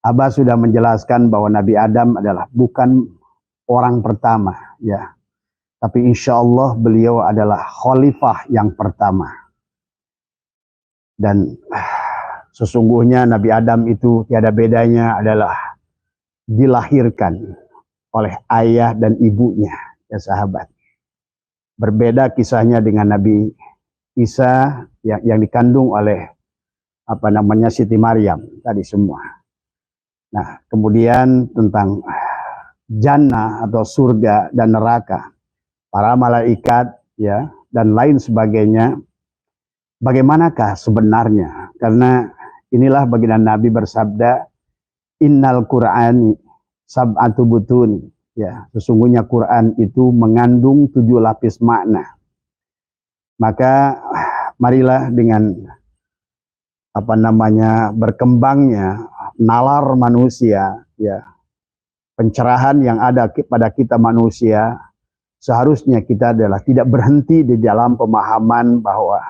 Abah sudah menjelaskan bahwa Nabi Adam adalah bukan orang pertama, ya. Tapi insya Allah beliau adalah khalifah yang pertama. Dan sesungguhnya Nabi Adam itu tiada bedanya adalah dilahirkan oleh ayah dan ibunya, ya sahabat. Berbeda kisahnya dengan Nabi Isa yang dikandung oleh Siti Maryam tadi semua. Nah, kemudian tentang jannah atau surga dan neraka, para malaikat ya dan lain sebagainya. Bagaimanakah sebenarnya? Karena inilah baginda Nabi bersabda, innal Qur'ani sab'atu butun. Ya, sesungguhnya Quran itu mengandung 7 lapis makna. Maka marilah dengan berkembangnya nalar manusia, ya, pencerahan yang ada pada kita manusia, seharusnya kita adalah tidak berhenti di dalam pemahaman bahwa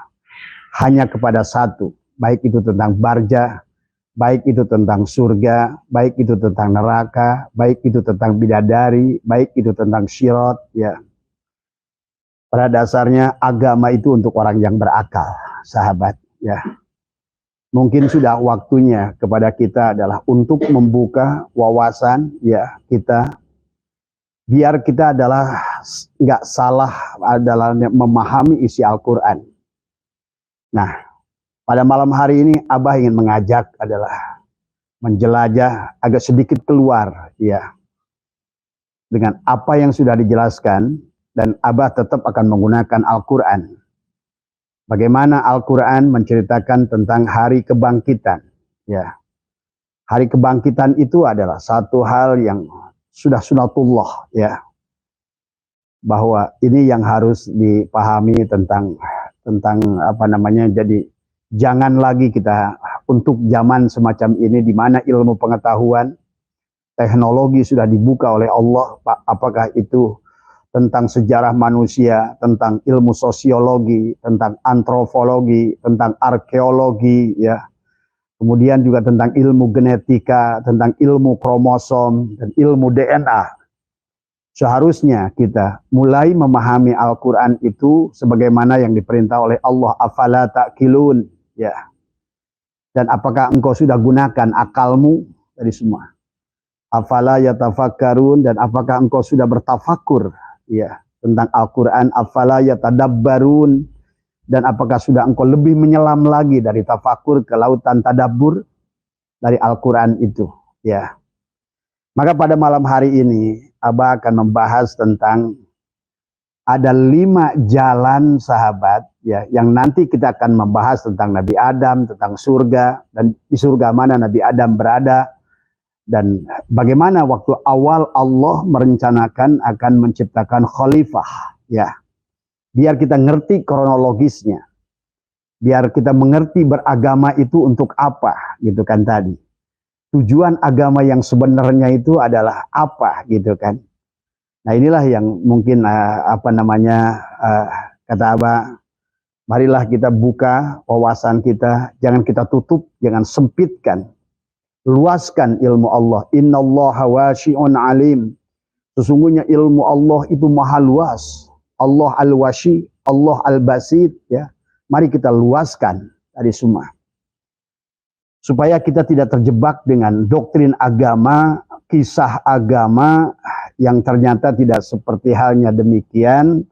hanya kepada satu, baik itu tentang barja, baik itu tentang surga, baik itu tentang neraka, baik itu tentang bidadari, baik itu tentang syirat, ya. Pada dasarnya agama itu untuk orang yang berakal, sahabat, ya. Mungkin sudah waktunya kepada kita adalah untuk membuka wawasan, ya, kita, biar kita adalah nggak salah adalah memahami isi Al-Quran. Nah, pada malam hari ini Abah ingin mengajak adalah menjelajah agak sedikit keluar, ya, dengan apa yang sudah dijelaskan, dan Abah tetap akan menggunakan Al-Quran. Bagaimana Al-Quran menceritakan tentang hari kebangkitan, ya. Hari kebangkitan itu adalah satu hal yang sudah sunatullah, ya. Bahwa ini yang harus dipahami tentang jadi jangan lagi kita untuk zaman semacam ini di mana ilmu pengetahuan, teknologi sudah dibuka oleh Allah, apakah itu tentang sejarah manusia, tentang ilmu sosiologi, tentang antropologi, tentang arkeologi, ya. Kemudian juga tentang ilmu genetika, tentang ilmu kromosom dan ilmu DNA. Seharusnya kita mulai memahami Al-Quran itu sebagaimana yang diperintah oleh Allah, afala ta'qilun, ya. Dan apakah engkau sudah gunakan akalmu dari semua? Afala yatafakkarun, dan apakah engkau sudah bertafakur, ya, tentang Al-Quran? Afala yatadabbarun, dan apakah sudah engkau lebih menyelam lagi dari tafakur ke lautan tadabbur dari Al-Quran itu, ya. Maka pada malam hari ini Abah akan membahas tentang ada 5 jalan, sahabat, ya, yang nanti kita akan membahas tentang Nabi Adam, tentang surga, dan di surga mana Nabi Adam berada, dan bagaimana waktu awal Allah merencanakan akan menciptakan khalifah, ya. Biar kita ngerti kronologisnya, biar kita mengerti beragama itu untuk apa, gitu kan tadi. Tujuan agama yang sebenarnya itu adalah apa, gitu kan. Nah, inilah yang mungkin kata Abah, marilah kita buka wawasan kita, jangan kita tutup, jangan sempitkan. Luaskan ilmu Allah. Innallaha wasi'un alim. Sesungguhnya ilmu Allah itu maha luas. Allah al-wasi, Allah al-basid, ya. Mari kita luaskan tadi semua. Supaya kita tidak terjebak dengan doktrin agama, kisah agama yang ternyata tidak seperti halnya demikian,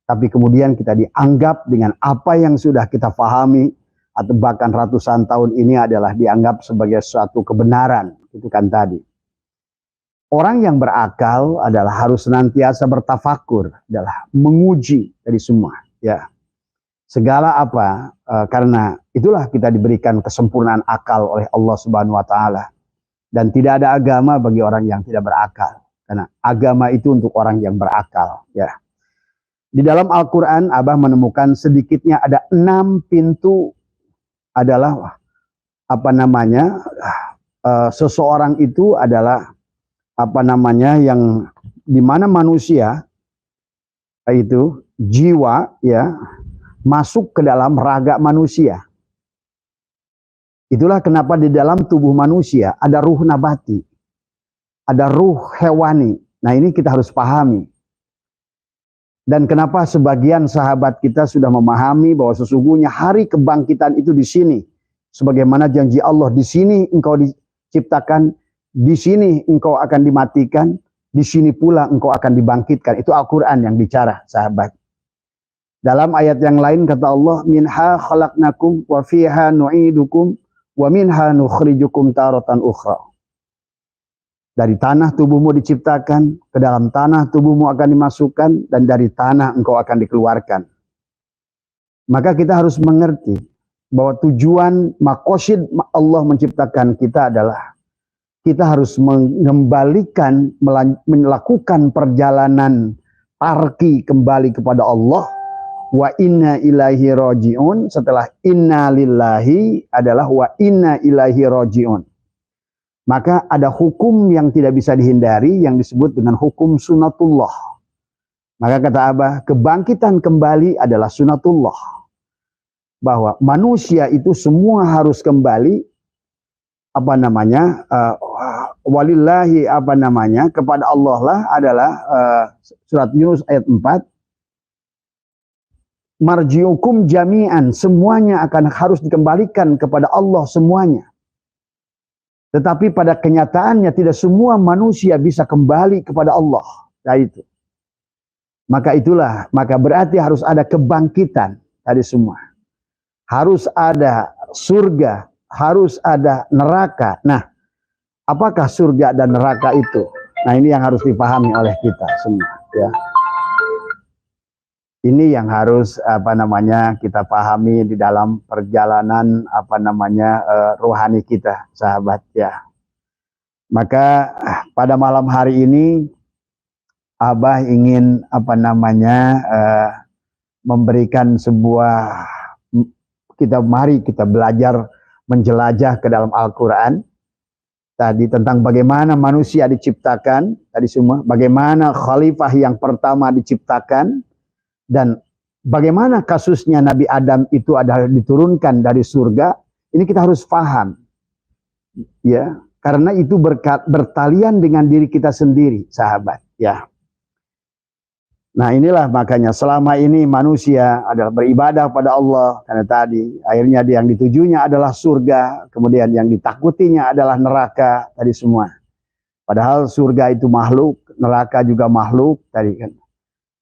tapi kemudian kita dianggap dengan apa yang sudah kita pahami atau bahkan ratusan tahun ini adalah dianggap sebagai suatu kebenaran, itu kan tadi. Orang yang berakal adalah harus senantiasa bertafakur, adalah menguji dari semua, ya. Segala apa, karena itulah kita diberikan kesempurnaan akal oleh Allah Subhanahu wa taala. Dan tidak ada agama bagi orang yang tidak berakal. Karena agama itu untuk orang yang berakal, ya. Di dalam Al-Qur'an Abah menemukan sedikitnya ada 6 pintu adalah seseorang itu adalah yang dimana manusia itu jiwa, ya, masuk ke dalam raga manusia. Itulah kenapa di dalam tubuh manusia ada ruh nabati, ada ruh hewani. Nah ini kita harus pahami. Dan kenapa sebagian sahabat kita sudah memahami bahwa sesungguhnya hari kebangkitan itu di sini. Sebagaimana janji Allah, di sini engkau diciptakan, di sini engkau akan dimatikan, di sini pula engkau akan dibangkitkan. Itu Al-Quran yang bicara, sahabat. Dalam ayat yang lain kata Allah, minha khalaqnakum wa fiha nu'idukum wa minha nukhrijukum taratan ukhra. Dari tanah tubuhmu diciptakan, ke dalam tanah tubuhmu akan dimasukkan, dan dari tanah engkau akan dikeluarkan. Maka kita harus mengerti bahwa tujuan maqasid Allah menciptakan kita adalah kita harus mengembalikan, melakukan perjalanan tarki kembali kepada Allah. Wa inna ilaihi raji'un, setelah inna lillahi adalah wa inna ilaihi raji'un. Maka ada hukum yang tidak bisa dihindari yang disebut dengan hukum sunatullah. Maka kata Abah, kebangkitan kembali adalah sunatullah. Bahwa manusia itu semua harus kembali walillahi kepada Allah lah adalah surat Yunus ayat 4. Marji'ukum jami'an, semuanya akan harus dikembalikan kepada Allah semuanya. Tetapi pada kenyataannya tidak semua manusia bisa kembali kepada Allah. Nah itu. Maka berarti harus ada kebangkitan dari semua. Harus ada surga, harus ada neraka. Nah, apakah surga dan neraka itu? Nah, ini yang harus dipahami oleh kita semua, ya. Ini yang harus kita pahami di dalam perjalanan rohani kita, sahabat, ya. Maka pada malam hari ini Abah ingin memberikan sebuah, mari kita belajar menjelajah ke dalam Al-Quran tadi tentang bagaimana manusia diciptakan tadi semua, bagaimana khalifah yang pertama diciptakan, dan bagaimana kasusnya Nabi Adam itu adalah diturunkan dari surga. Ini kita harus paham, ya, karena itu bertalian dengan diri kita sendiri, sahabat, ya. Nah inilah makanya selama ini manusia adalah beribadah pada Allah, karena tadi akhirnya yang ditujunya adalah surga, kemudian yang ditakutinya adalah neraka tadi semua. Padahal surga itu makhluk, neraka juga makhluk tadi kan.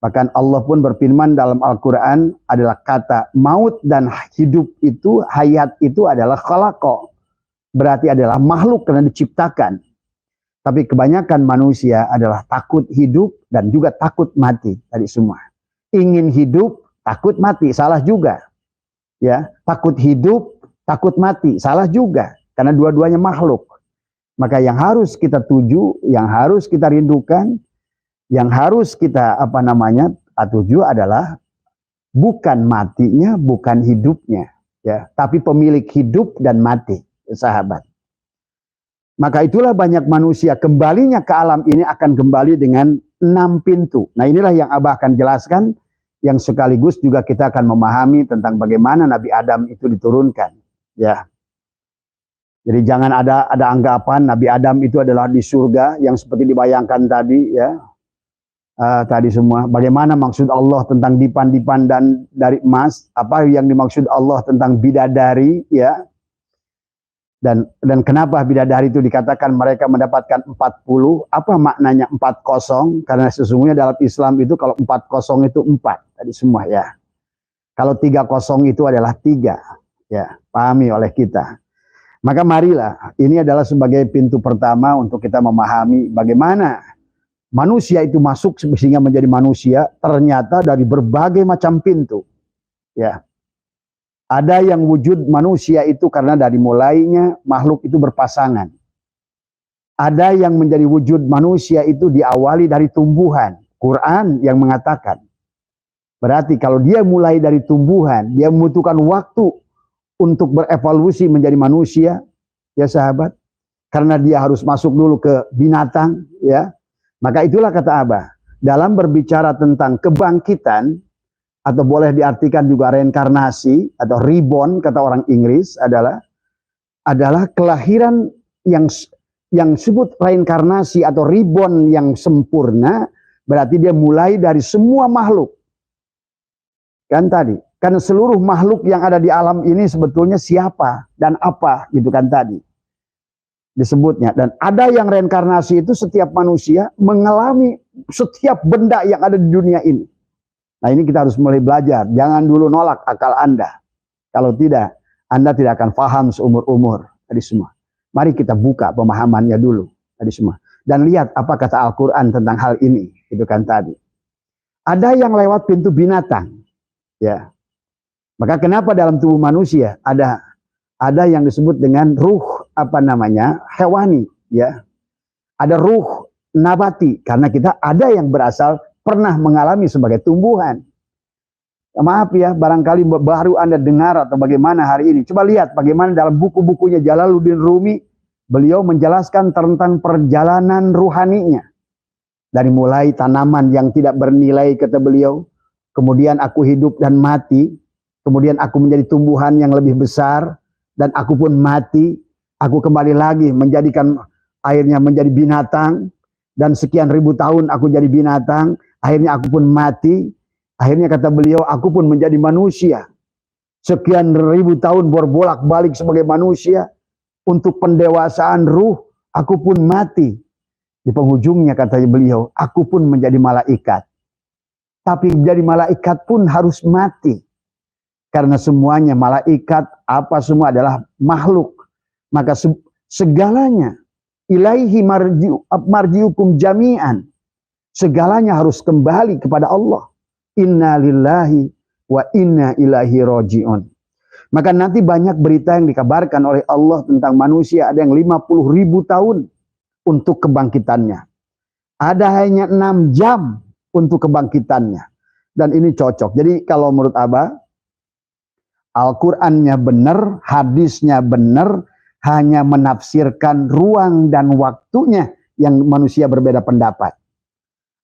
Bahkan Allah pun berfirman dalam Al-Quran adalah kata maut dan hidup itu, hayat itu adalah khalaqa. Berarti adalah makhluk karena diciptakan. Tapi kebanyakan manusia adalah takut hidup dan juga takut mati tadi semua. Ingin hidup, takut mati, salah juga. Ya, takut hidup, takut mati, salah juga. Karena dua-duanya makhluk. Maka yang harus kita tuju, yang harus kita rindukan, yang harus kita tuju adalah bukan matinya, bukan hidupnya, ya, tapi pemilik hidup dan mati, sahabat. Maka itulah banyak manusia kembalinya ke alam ini akan kembali dengan 6 pintu. Nah inilah yang Abah akan jelaskan, yang sekaligus juga kita akan memahami tentang bagaimana Nabi Adam itu diturunkan, ya. Jadi jangan ada anggapan Nabi Adam itu adalah di surga yang seperti dibayangkan tadi, ya. Tadi semua. Bagaimana maksud Allah tentang dipan-dipan dan dari emas? Apa yang dimaksud Allah tentang bidadari, ya? Dan kenapa bidadari itu dikatakan mereka mendapatkan 40? Apa maknanya 40? Karena sesungguhnya dalam Islam itu kalau 40 itu 4 tadi semua, ya. Kalau 30 itu adalah 3, ya. Pahami oleh kita. Maka marilah, ini adalah sebagai pintu pertama untuk kita memahami bagaimana manusia itu masuk sehingga menjadi manusia ternyata dari berbagai macam pintu, ya. Ada yang wujud manusia itu karena dari mulainya makhluk itu berpasangan. Ada yang menjadi wujud manusia itu diawali dari tumbuhan. Quran yang mengatakan. Berarti kalau dia mulai dari tumbuhan, dia membutuhkan waktu untuk berevolusi menjadi manusia, ya sahabat. Karena dia harus masuk dulu ke binatang, ya. Maka itulah kata Abah, dalam berbicara tentang kebangkitan, atau boleh diartikan juga reinkarnasi, atau reborn, kata orang Inggris, adalah adalah kelahiran yang disebut reinkarnasi atau reborn yang sempurna, berarti dia mulai dari semua makhluk. Kan tadi, karena seluruh makhluk yang ada di alam ini sebetulnya siapa dan apa gitu kan tadi disebutnya. Dan ada yang reinkarnasi itu setiap manusia mengalami setiap benda yang ada di dunia ini. Nah ini kita harus mulai belajar. Jangan dulu nolak akal Anda. Kalau tidak, Anda tidak akan paham seumur-umur tadi semua. Mari kita buka pemahamannya dulu tadi semua. Dan lihat apa kata Al-Quran tentang hal ini. Itu kan tadi. Ada yang lewat pintu binatang. Ya. Maka kenapa dalam tubuh manusia ada yang disebut dengan ruh hewani. Ya. Ada ruh nabati. Karena kita ada yang berasal pernah mengalami sebagai tumbuhan. Maaf ya, barangkali baru Anda dengar atau bagaimana hari ini. Coba lihat bagaimana dalam buku-bukunya Jalaluddin Rumi, beliau menjelaskan tentang perjalanan ruhaninya. Dari mulai tanaman yang tidak bernilai, kata beliau, kemudian aku hidup dan mati, kemudian aku menjadi tumbuhan yang lebih besar, dan aku pun mati, aku kembali lagi menjadikan akhirnya menjadi binatang, dan sekian ribu tahun aku jadi binatang, akhirnya aku pun mati. Akhirnya kata beliau, aku pun menjadi manusia. Sekian ribu tahun berbolak-balik sebagai manusia. Untuk pendewasaan ruh, aku pun mati. Di penghujungnya kata beliau, aku pun menjadi malaikat. Tapi menjadi malaikat pun harus mati. Karena semuanya malaikat, apa semua adalah makhluk. Maka segalanya, ilaihi marji'ukum jami'an. Segalanya harus kembali kepada Allah. Inna lillahi wa inna ilaihi roji'un. Maka nanti banyak berita yang dikabarkan oleh Allah tentang manusia. Ada yang 50.000 tahun untuk kebangkitannya. Ada hanya 6 jam untuk kebangkitannya. Dan ini cocok. Jadi kalau menurut Abah, Al-Qur'annya benar, hadisnya benar, hanya menafsirkan ruang dan waktunya yang manusia berbeda pendapat.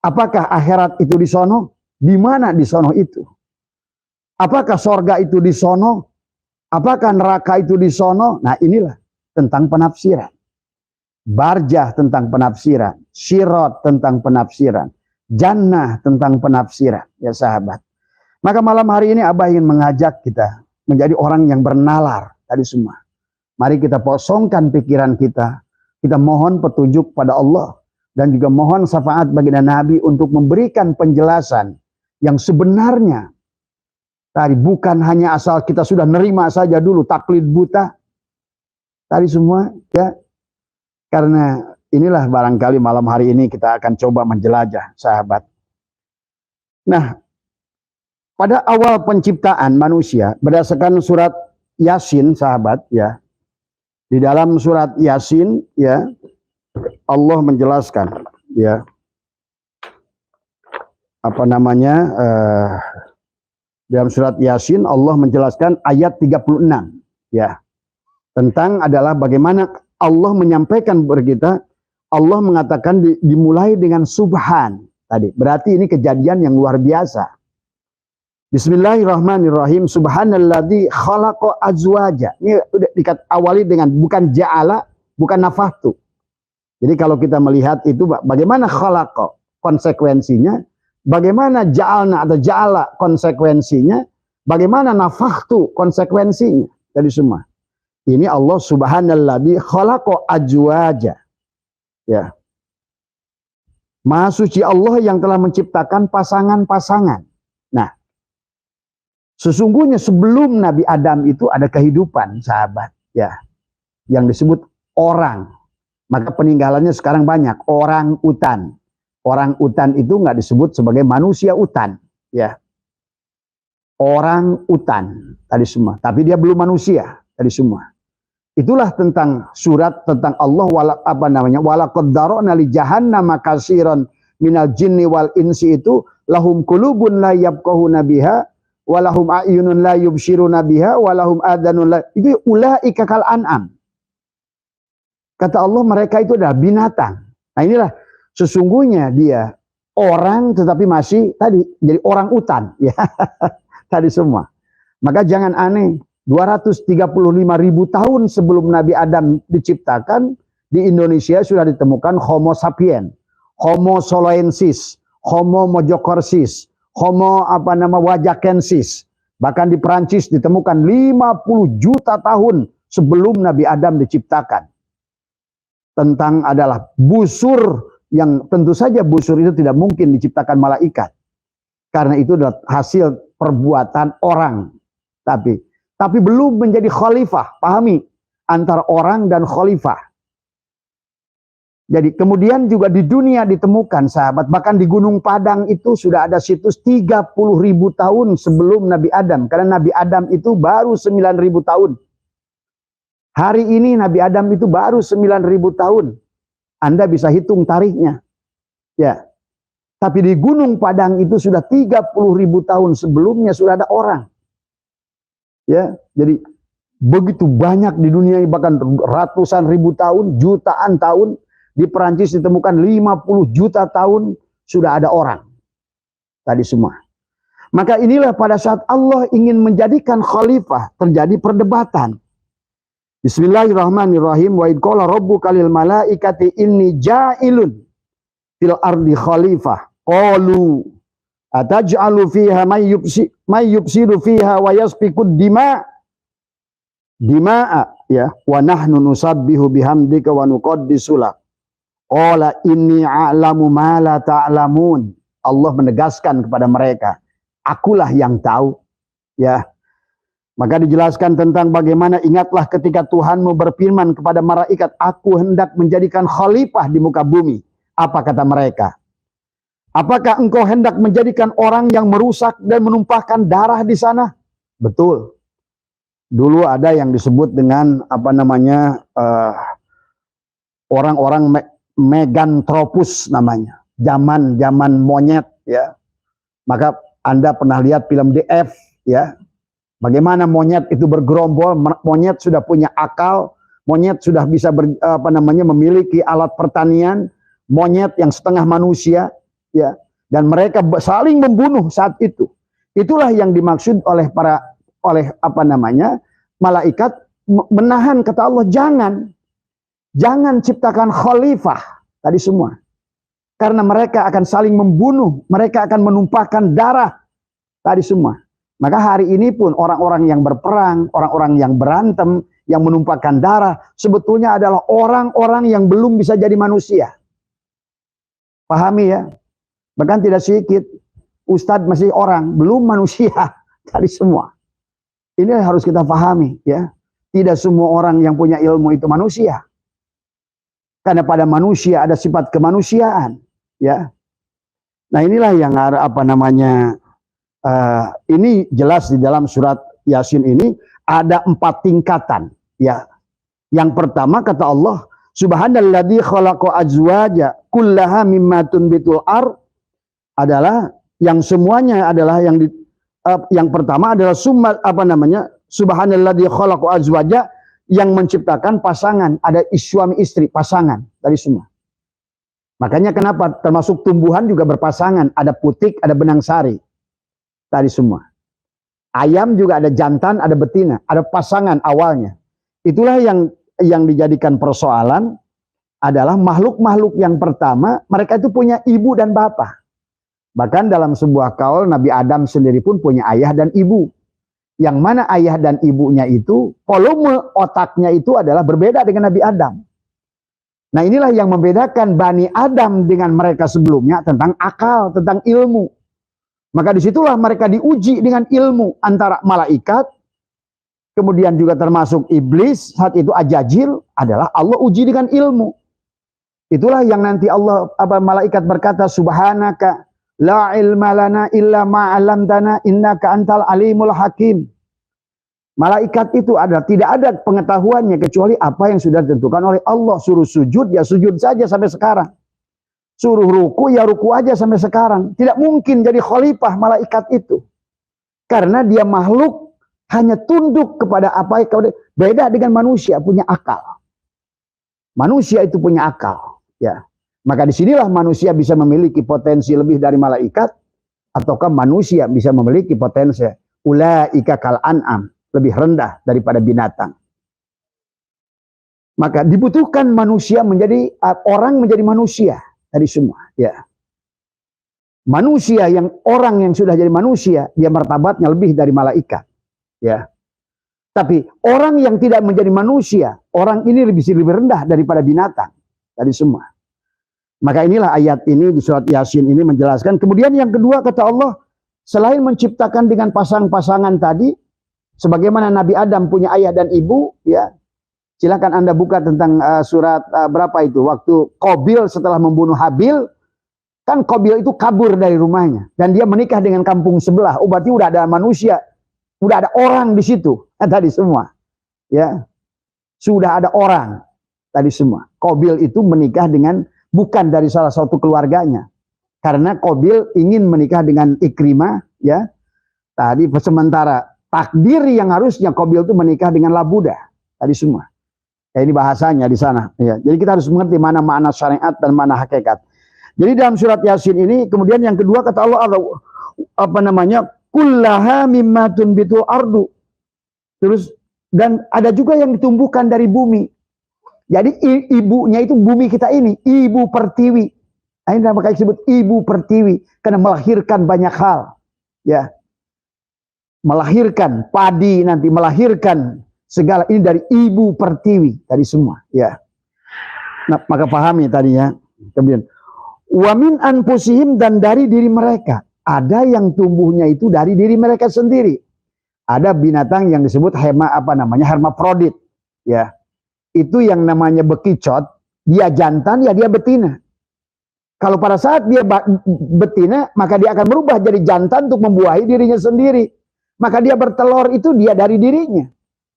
Apakah akhirat itu di sono? Di mana di sono itu? Apakah sorga itu di sono? Apakah neraka itu di sono? Nah inilah tentang penafsiran. Barjah tentang penafsiran. Sirat tentang penafsiran. Jannah tentang penafsiran. Ya sahabat. Maka malam hari ini Abah ingin mengajak kita menjadi orang yang bernalar tadi semua. Mari kita kosongkan pikiran kita. Kita mohon petunjuk pada Allah. Dan juga mohon syafaat baginda Nabi untuk memberikan penjelasan yang sebenarnya. Tadi bukan hanya asal kita sudah nerima saja dulu taklid buta. Tadi semua ya. Karena inilah barangkali malam hari ini kita akan coba menjelajah sahabat. Nah, pada awal penciptaan manusia berdasarkan surat Yasin sahabat ya. Di dalam surat Yasin ya Allah menjelaskan ya. Dalam surat Yasin Allah menjelaskan ayat 36 ya. Tentang adalah bagaimana Allah menyampaikan kepada kita, Allah mengatakan dimulai dengan subhan tadi. Berarti ini kejadian yang luar biasa. Bismillahirrahmanirrahim. Subhanalladzi khalaqa azwaja. Ini udah awali dengan bukan ja'ala, bukan nafahtu. Jadi kalau kita melihat itu bagaimana khalaqa konsekuensinya, bagaimana ja'alna atau ja'ala konsekuensinya, bagaimana nafahtu konsekuensinya. Tadi semua. Ini Allah subhanalladzi khalaqa azwaja. Ya. Maha suci Allah yang telah menciptakan pasangan-pasangan. Nah, sesungguhnya sebelum Nabi Adam itu ada kehidupan, sahabat, ya. Yang disebut orang. Maka peninggalannya sekarang banyak, orang utan. Orang utan itu nggak disebut sebagai manusia utan, ya. Orang utan tadi semua, tapi dia belum manusia tadi semua. Itulah tentang surat tentang Allah walaqad darana li jahannama katsiran minal jinni wal insi itu lahum qulubun la yafqahuna biha wa lahum a'yunun la yubsiruna biha wa lahum adhanun la itu ulaika kal an'am. Kata Allah mereka itu adalah binatang. Nah inilah sesungguhnya dia orang tetapi masih tadi jadi orang utan ya. Tadi semua. Maka jangan aneh 235.000 tahun sebelum Nabi Adam diciptakan, di Indonesia sudah ditemukan Homo sapiens, Homo soloensis, Homo mojokorsis, Homo wajakensis. Bahkan di Perancis ditemukan 50 juta tahun sebelum Nabi Adam diciptakan. Tentang adalah busur, yang tentu saja busur itu tidak mungkin diciptakan malaikat. Karena itu adalah hasil perbuatan orang. Tapi belum menjadi khalifah, pahami, antara orang dan khalifah. Jadi kemudian juga di dunia ditemukan, sahabat, bahkan di Gunung Padang itu sudah ada situs 30.000 tahun sebelum Nabi Adam. Karena Nabi Adam itu baru 9.000 tahun. Hari ini Nabi Adam itu baru 9.000 tahun. Anda bisa hitung tarikhnya. Ya. Tapi di Gunung Padang itu sudah 30.000 tahun sebelumnya sudah ada orang. Ya, jadi begitu banyak di dunia, bahkan ratusan ribu tahun, jutaan tahun. Di Perancis ditemukan 50 juta tahun sudah ada orang. Tadi semua. Maka inilah pada saat Allah ingin menjadikan khalifah, terjadi perdebatan. Bismillahirrahmanirrahim. Wa id qala rabbuka lil malaikati inni ja'ilun fil ardi khalifah. Qalu ataj'alu fiha may yufsidu fiha wa yasfikud dima'a ya wa nahnu nusabbihu bihamdika wa nuqaddisu lak. Qala inni a'lamu ma la ta'lamun. Allah menegaskan kepada mereka, akulah yang tahu, ya. Maka dijelaskan tentang bagaimana, ingatlah ketika Tuhanmu berfirman kepada malaikat, aku hendak menjadikan khalifah di muka bumi. Apa kata mereka? Apakah engkau hendak menjadikan orang yang merusak dan menumpahkan darah di sana? Betul. Dulu ada yang disebut dengan orang-orang Meganthropus namanya, zaman monyet, ya. Maka Anda pernah lihat film DF, ya. Bagaimana monyet itu bergerombol, monyet sudah punya akal, monyet sudah bisa memiliki alat pertanian, monyet yang setengah manusia, ya. Dan mereka saling membunuh saat itu. Itulah yang dimaksud oleh malaikat menahan, kata Allah, jangan ciptakan khalifah tadi semua. Karena mereka akan saling membunuh, mereka akan menumpahkan darah tadi semua. Maka hari ini pun orang-orang yang berperang, orang-orang yang berantem, yang menumpahkan darah, sebetulnya adalah orang-orang yang belum bisa jadi manusia. Pahami ya? Bahkan tidak sedikit ustadz masih orang, belum manusia tadi semua. Ini harus kita pahami, ya. Tidak semua orang yang punya ilmu itu manusia. Karena pada manusia ada sifat kemanusiaan, ya. Nah, inilah yang ini jelas di dalam surat Yasin ini ada 4 tingkatan, ya. Yang pertama kata Allah, Subhanalladzi khalaqa azwaja kullaha mimma tunbitul ard, adalah yang semuanya adalah yang pertama adalah Subhanalladzi khalaqa azwaja, yang menciptakan pasangan, ada suami istri, pasangan dari semua. Makanya kenapa termasuk tumbuhan juga berpasangan, ada putik, ada benang sari. Tadi semua. Ayam juga ada jantan, ada betina, ada pasangan awalnya. Itulah yang dijadikan persoalan adalah makhluk-makhluk yang pertama, mereka itu punya ibu dan bapak. Bahkan dalam sebuah kaul Nabi Adam sendiri pun punya ayah dan ibu. Yang mana ayah dan ibunya itu, volume otaknya itu adalah berbeda dengan Nabi Adam. Nah, inilah yang membedakan Bani Adam dengan mereka sebelumnya tentang akal, tentang ilmu. Maka disitulah mereka diuji dengan ilmu antara malaikat, kemudian juga termasuk iblis, saat itu Ajajil, adalah Allah uji dengan ilmu. Itulah yang nanti malaikat berkata, Subhanaka la ilma lana illa ma'alamtana innaka antal alimul hakim. Malaikat itu tidak ada pengetahuannya kecuali apa yang sudah ditentukan oleh Allah. Suruh sujud, ya sujud saja sampai sekarang. Suruh ruku, ya ruku aja sampai sekarang. Tidak mungkin jadi khalifah malaikat itu. Karena dia makhluk hanya tunduk kepada apa yang beda dengan manusia, punya akal. Manusia itu punya akal, ya. Maka disinilah manusia bisa memiliki potensi lebih dari malaikat, ataukah manusia bisa memiliki potensi ulaika kal an'am, lebih rendah daripada binatang. Maka dibutuhkan manusia menjadi orang menjadi manusia dari semua, ya. Manusia orang yang sudah jadi manusia, dia martabatnya lebih dari malaikat, ya. Tapi orang yang tidak menjadi manusia, orang ini lebih rendah daripada binatang dari semua. Maka inilah ayat ini di surat Yasin ini menjelaskan. Kemudian yang kedua kata Allah, selain menciptakan dengan pasangan-pasangan tadi, sebagaimana Nabi Adam punya ayah dan ibu, ya. Silakan Anda buka tentang surat berapa itu, waktu Qabil setelah membunuh Habil, kan Qabil itu kabur dari rumahnya dan dia menikah dengan kampung sebelah. Oh, berarti udah ada manusia, udah ada orang di situ tadi semua, ya. Sudah ada orang tadi semua. Qabil itu menikah dengan bukan dari salah satu keluarganya, karena Qabil ingin menikah dengan Ikrimah, ya. Tadi sementara takdir yang harusnya Qabil itu menikah dengan Labuda tadi semua. Ya, ini bahasanya di sana, ya. Jadi kita harus mengerti mana makna syariat dan mana hakikat. Jadi dalam surat Yasin ini kemudian yang kedua kata Allah, apa namanya, kullaha mimma tunbitul ardu. Terus dan ada juga yang ditumbuhkan dari bumi. Jadi ibunya itu bumi kita ini, ibu pertiwi. Nah, ini makanya disebut ibu pertiwi karena melahirkan banyak hal, ya. Melahirkan padi nanti, melahirkan segala ini dari ibu pertiwi tadi semua, ya. Nah, maka pahami tadinya. Kemudian wa min anfusihim, dan dari diri mereka. Ada yang tumbuhnya itu dari diri mereka sendiri. Ada binatang yang disebut hermaprodit, ya. Itu yang namanya bekicot, dia jantan ya dia betina. Kalau pada saat dia betina, maka dia akan berubah jadi jantan untuk membuahi dirinya sendiri. Maka dia bertelur itu dia dari dirinya.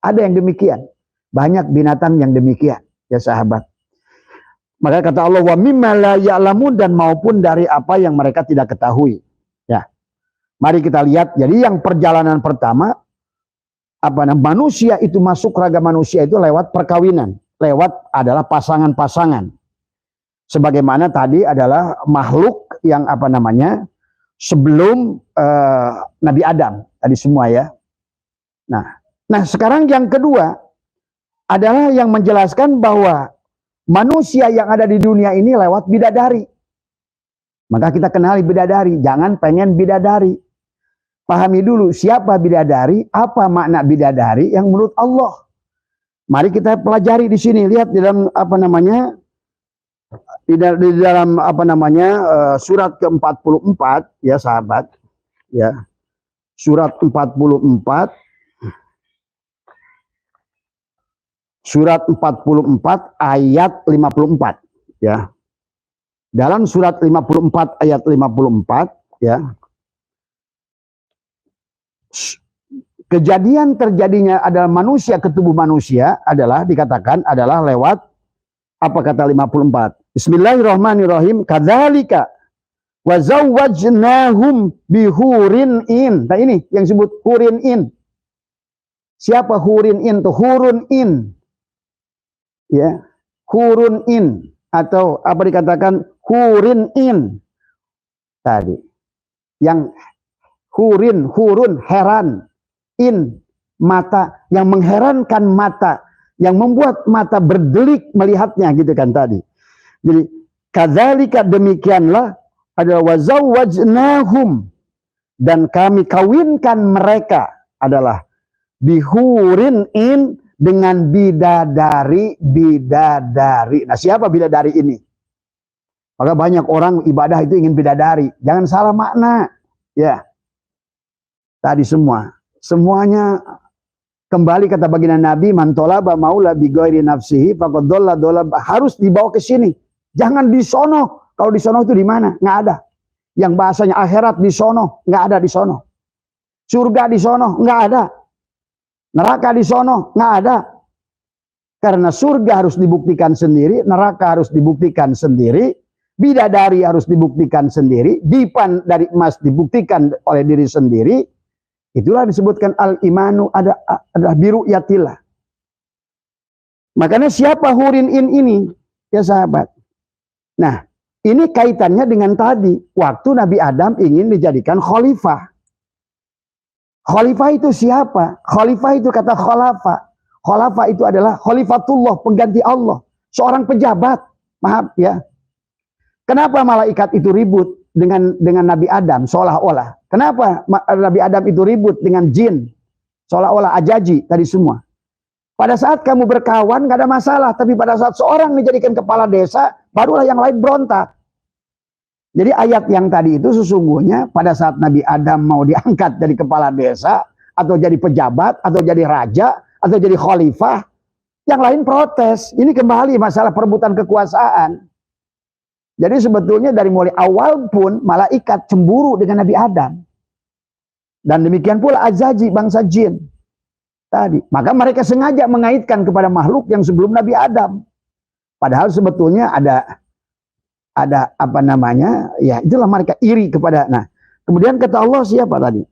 Ada yang demikian. Banyak binatang yang demikian, ya sahabat. Maka kata Allah, wa mimma la ya'lamun, dan maupun dari apa yang mereka tidak ketahui. Ya. Mari kita lihat. Jadi yang perjalanan pertama, manusia itu masuk raga manusia itu lewat perkawinan, lewat adalah pasangan-pasangan. Sebagaimana tadi adalah makhluk yang sebelum Nabi Adam tadi semua, ya. Nah sekarang yang kedua adalah yang menjelaskan bahwa manusia yang ada di dunia ini lewat bidadari. Maka kita kenali bidadari, jangan pengen bidadari. Pahami dulu siapa bidadari, apa makna bidadari yang menurut Allah. Mari kita pelajari di sini. Lihat di dalam surat ke-44, ya sahabat, ya. Surat 44, surat 44 ayat 54, ya. Dalam surat 54 ayat 54, ya. Kejadian terjadinya adalah manusia ke tubuh manusia adalah dikatakan adalah lewat apa kata 54. Bismillahirrahmanirrahim. Kadzalika wa zawwajnahum bihurin in. Nah ini yang disebut hurin in. Siapa hurin in tuh? Hurun in. Ya, hurun in atau apa dikatakan hurin in. Tadi yang hurun, heran, in, mata, yang mengherankan mata, yang membuat mata berdelik melihatnya, gitu kan tadi. Jadi, kadzalika, demikianlah, adalah wazawwajnahum, dan kami kawinkan mereka, adalah bihurin in, dengan bidadari. Nah, siapa bidadari ini? Maka banyak orang ibadah itu ingin bidadari. Jangan salah makna, ya. Tadi semuanya kembali kata baginda Nabi, man tolaba maula bi ghairi nafsihi faqad dhalla, harus dibawa ke sini. Jangan di sono. Kalau di sono itu di mana? Nggak ada. Yang bahasanya akhirat di sono, nggak ada di sono. Surga di sono, nggak ada. Neraka di sono, nggak ada. Karena surga harus dibuktikan sendiri, neraka harus dibuktikan sendiri, bidadari harus dibuktikan sendiri, dipan dari emas dibuktikan oleh diri sendiri. Itulah disebutkan al-imanu adalah biru yatillah. Makanya siapa hurin in ini? Ya sahabat. Nah, ini kaitannya dengan tadi. Waktu Nabi Adam ingin dijadikan khalifah. Khalifah itu siapa? Khalifah itu kata khalafa. Khalafa itu adalah khalifatullah, pengganti Allah. Seorang pejabat. Maaf ya. Kenapa malaikat itu ribut dengan Nabi Adam seolah-olah? Kenapa Nabi Adam itu ribut dengan jin? Seolah-olah ajaji tadi semua. Pada saat kamu berkawan gak ada masalah. Tapi pada saat seorang dijadikan kepala desa, barulah yang lain berontak. Jadi ayat yang tadi itu sesungguhnya pada saat Nabi Adam mau diangkat dari kepala desa, atau jadi pejabat, atau jadi raja, atau jadi khalifah, yang lain protes. Ini kembali masalah perebutan kekuasaan. Jadi sebetulnya dari mulai awal pun malaikat cemburu dengan Nabi Adam. Dan demikian pula azaji, bangsa jin tadi. Maka mereka sengaja mengaitkan kepada makhluk yang sebelum Nabi Adam. Padahal sebetulnya ada apa namanya, ya itulah mereka iri kepada. Nah, kemudian kata Allah siapa tadi?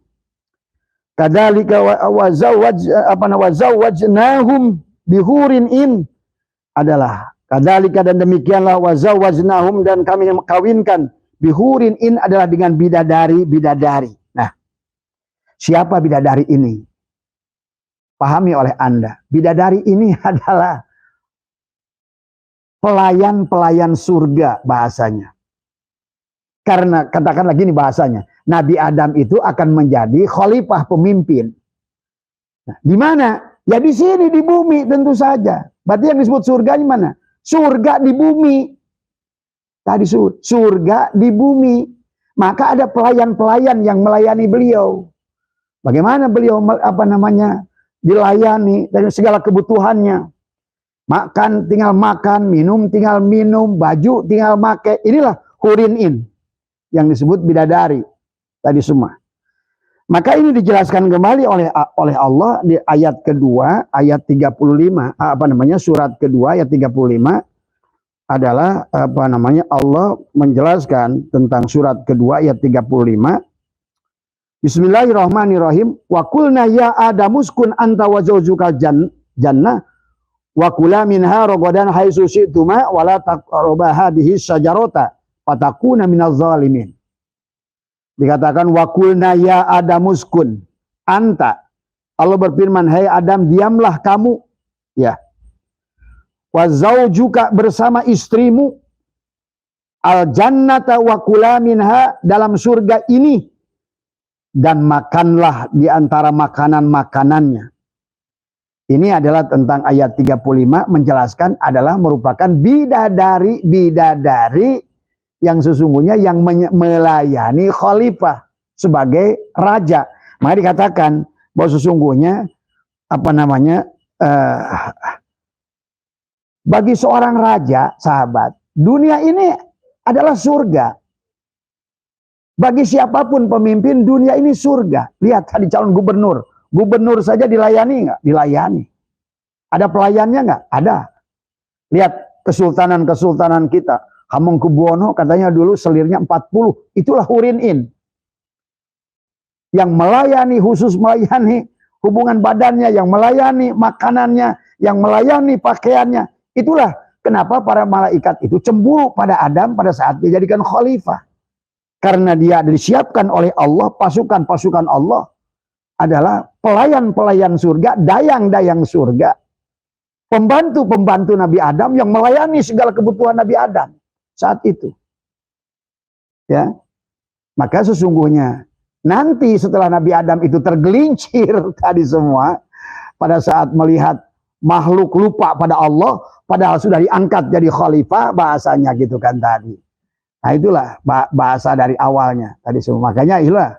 Kadzalika wazawwajnahum bihurin in, adalah kadzalika, dan demikianlah wazawwajnahum, dan kami kawinkan bihurin in, adalah dengan bidadari. Nah, siapa bidadari ini? Pahami oleh Anda. Bidadari ini adalah pelayan-pelayan surga bahasanya. Karena katakanlah gini bahasanya, Nabi Adam itu akan menjadi khalifah, pemimpin. Nah, di mana? Ya di sini, di bumi tentu saja. Berarti yang disebut surga di mana? Surga di bumi. Tadi surga di bumi. Maka ada pelayan-pelayan yang melayani beliau. Bagaimana beliau dilayani dari segala kebutuhannya. Makan tinggal makan, minum tinggal minum, baju tinggal pakai. Inilah hurin in yang disebut bidadari tadi semua. Maka ini dijelaskan kembali oleh Allah di ayat kedua, ayat 35, surat kedua ayat 35 adalah Allah menjelaskan tentang surat kedua ayat 35. Bismillahirrahmanirrahim. Wa qulna ya adamuskun anta wa zawjukal jannah wa kula minha ragadan haitsu syi'tuma wa la taqrabu hadhihi syajarata fatakuna minaz zalimin. Dikatakan wa qulna ya adamuskun anta. Allah berfirman, hai Adam, diamlah kamu, ya. Wa zaujuka, bersama istrimu, al jannata wa kula minha, dalam surga ini, dan makanlah di antara makanan-makanannya. Ini adalah tentang ayat 35 menjelaskan adalah merupakan bidadari yang sesungguhnya yang melayani khalifah sebagai raja. Maka dikatakan bahwa sesungguhnya bagi seorang raja, sahabat, dunia ini adalah surga. Bagi siapapun pemimpin, dunia ini surga. Lihat tadi calon gubernur. Gubernur saja dilayani nggak? Dilayani. Ada pelayannya nggak? Ada. Lihat kesultanan kita. Hamengkubuwono katanya dulu selirnya 40. Itulah hurin in. Yang melayani, khusus melayani hubungan badannya, yang melayani makanannya, yang melayani pakaiannya. Itulah kenapa para malaikat itu cemburu pada Adam pada saat dijadikan khalifah. Karena dia disiapkan oleh Allah, pasukan-pasukan Allah adalah pelayan-pelayan surga, dayang-dayang surga, pembantu-pembantu Nabi Adam yang melayani segala kebutuhan Nabi Adam saat itu. Ya. Maka sesungguhnya nanti setelah Nabi Adam itu tergelincir tadi semua, pada saat melihat makhluk lupa pada Allah, padahal sudah diangkat jadi khalifah, bahasanya gitu kan tadi. Nah itulah bahasa dari awalnya tadi semua. Makanya itulah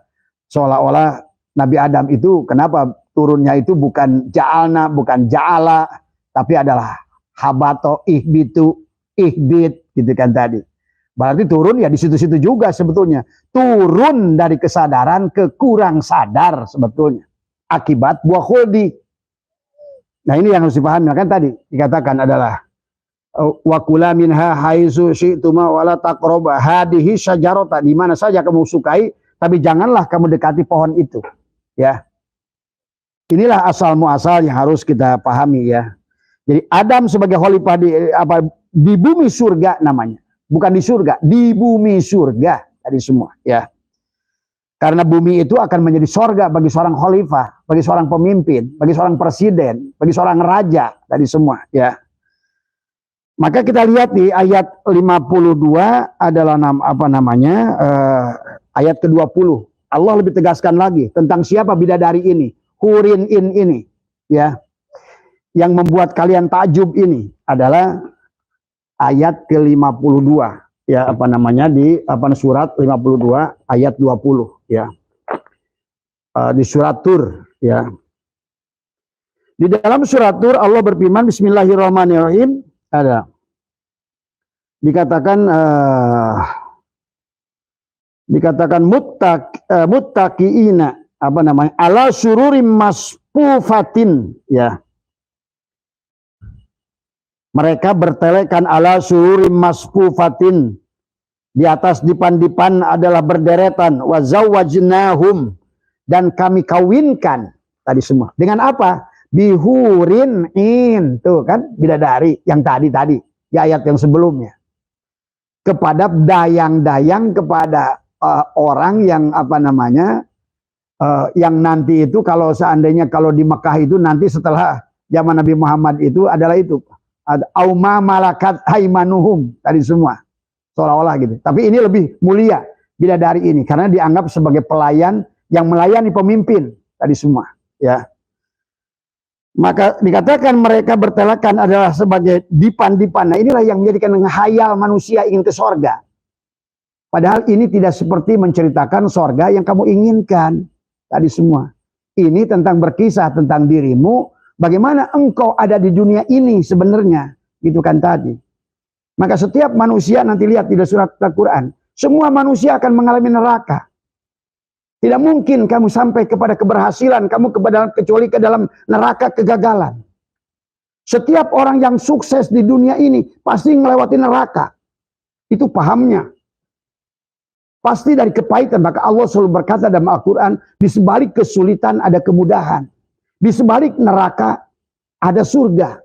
seolah-olah Nabi Adam itu kenapa turunnya itu bukan ja'alna, bukan ja'ala, tapi adalah habato, ihbitu, ihbit gitu kan tadi. Berarti turun ya di situ-situ juga sebetulnya. Turun dari kesadaran ke kurang sadar sebetulnya. Akibat buah khuldi. Nah ini yang harus dipahami. Kan tadi dikatakan adalah wa kula minha haitsu syi'tuma wa la taqrabu hadhihi syajarata, di mana saja kamu sukai, tapi janganlah kamu dekati pohon itu. Ya. Inilah asal muasal yang harus kita pahami ya. Jadi Adam sebagai khalifah di bumi surga namanya. Bukan di surga, di bumi surga tadi semua ya. Karena bumi itu akan menjadi sorga bagi seorang khalifah, bagi seorang pemimpin, bagi seorang presiden, bagi seorang raja, tadi semua ya. Maka kita lihat di ayat 52 adalah ayat ke-20. Allah lebih tegaskan lagi tentang siapa bidadari ini, Hurin in ini ya. Yang membuat kalian takjub ini adalah ayat ke-52 ya, di surat 52 ayat 20 ya. Di surat Tur ya. Di dalam surat Tur Allah berfirman bismillahirrahmanirrahim, ada dikatakan muttaqiina ala sururim masfufatin ya. Mereka bertelekan ala sururim masfufatin, di atas dipan-dipan adalah berderetan, wa zawwajnahum, dan kami kawinkan tadi semua dengan apa? Bihurin in, tuh kan bidadari yang tadi di ayat yang sebelumnya, kepada dayang-dayang, kepada orang yang yang nanti itu kalau seandainya kalau di Mekah itu nanti setelah zaman Nabi Muhammad itu adalah itu auma malakat haimanuhum tadi semua seolah-olah gitu. Tapi ini lebih mulia bidadari ini karena dianggap sebagai pelayan yang melayani pemimpin tadi semua ya. Maka dikatakan mereka bertelekan adalah sebagai dipan-dipan. Nah, inilah yang menjadikan khayal manusia ingin ke sorga. Padahal ini tidak seperti menceritakan sorga yang kamu inginkan tadi semua. Ini tentang berkisah tentang dirimu, bagaimana engkau ada di dunia ini sebenarnya, gitu kan tadi. Maka setiap manusia nanti lihat di surat Al-Quran, semua manusia akan mengalami neraka. Tidak mungkin kamu sampai kepada keberhasilan, kamu kecuali ke dalam neraka kegagalan. Setiap orang yang sukses di dunia ini pasti melewati neraka. Itu pahamnya. Pasti dari kepahitan. Maka Allah selalu berkata dalam Al-Quran, di sebalik kesulitan ada kemudahan. Di sebalik neraka ada surga.